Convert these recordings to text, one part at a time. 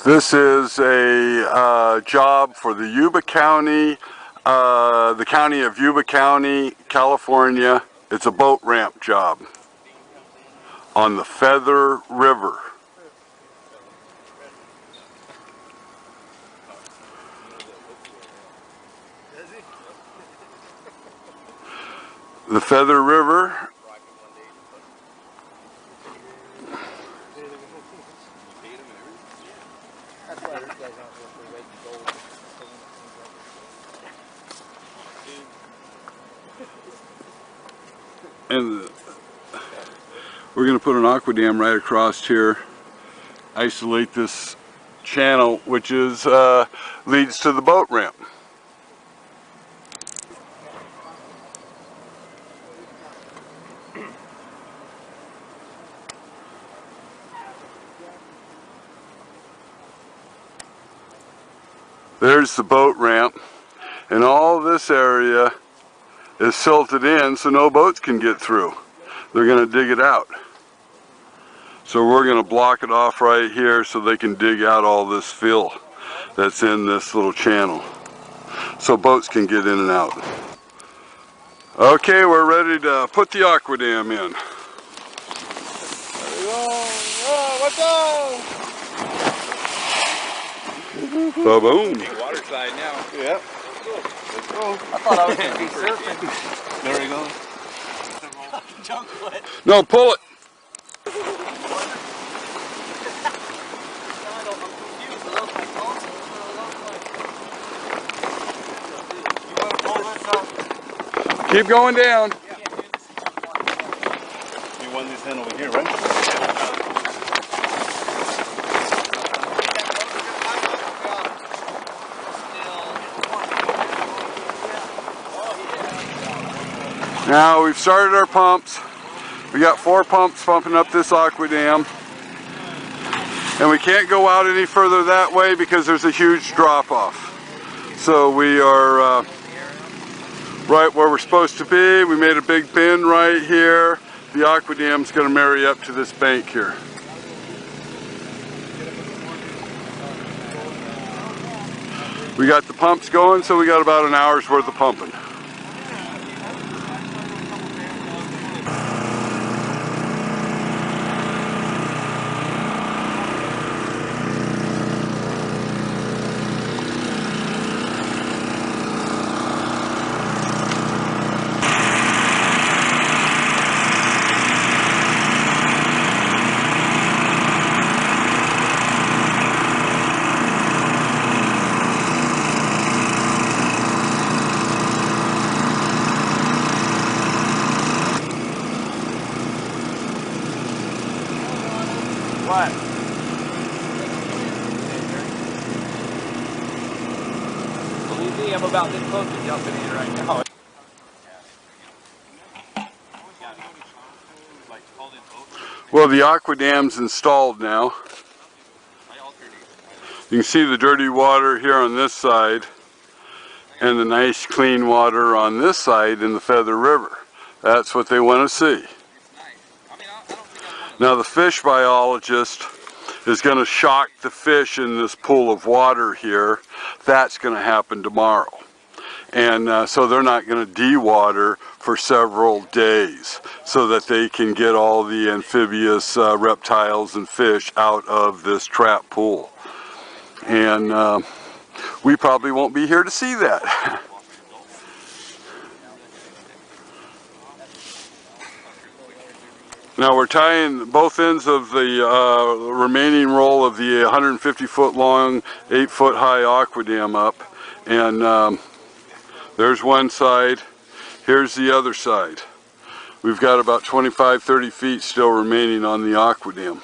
This is a job for the Yuba County, the county of Yuba County, California. It's a boat ramp job on the Feather River. The Feather River. And we're going to put an AquaDam right across here, isolate this channel, which is leads to the boat ramp. There's the boat ramp, and all this area is silted in so no boats can get through. They're going to dig it out. So we're going to block it off right here so they can dig out all this fill that's in this little channel, so boats can get in and out. Okay, we're ready to put the AquaDam in. There we go. Oh, what's up? Ba-boom. Water slide now. Yep. Let's go. I thought I was going to be surfing. There we go. Junk foot. No, pull it. Keep going down. You want this end over here, right? Now we've started our pumps. We got 4 pumps pumping up this AquaDam. And we can't go out any further that way because there's a huge drop off. So we are right where we're supposed to be. We made a big bend right here. The AquaDam's going to marry up to this bank here. We got the pumps going, so we got about an hour's worth of pumping. What? Believe me, I'm about this close to jumping in right now. Well, the AquaDam's installed now. You can see the dirty water here on this side and the nice clean water on this side in the Feather River. That's what they want to see. Now the fish biologist is going to shock the fish in this pool of water here. That's going to happen tomorrow. And so they're not going to de-water for several days so that they can get all the amphibious reptiles and fish out of this trap pool. And we probably won't be here to see that. Now we're tying both ends of the remaining roll of the 150-foot long, 8-foot high AquaDam up, and there's one side, here's the other side. We've got about 25-30 feet still remaining on the AquaDam.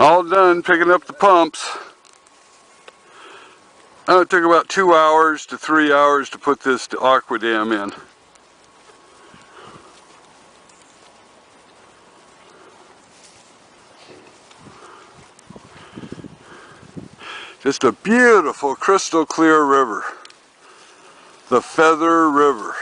All done picking up the pumps. It took about 2 hours to 3 hours to put this AquaDam in. Just a beautiful crystal clear river. The Feather River.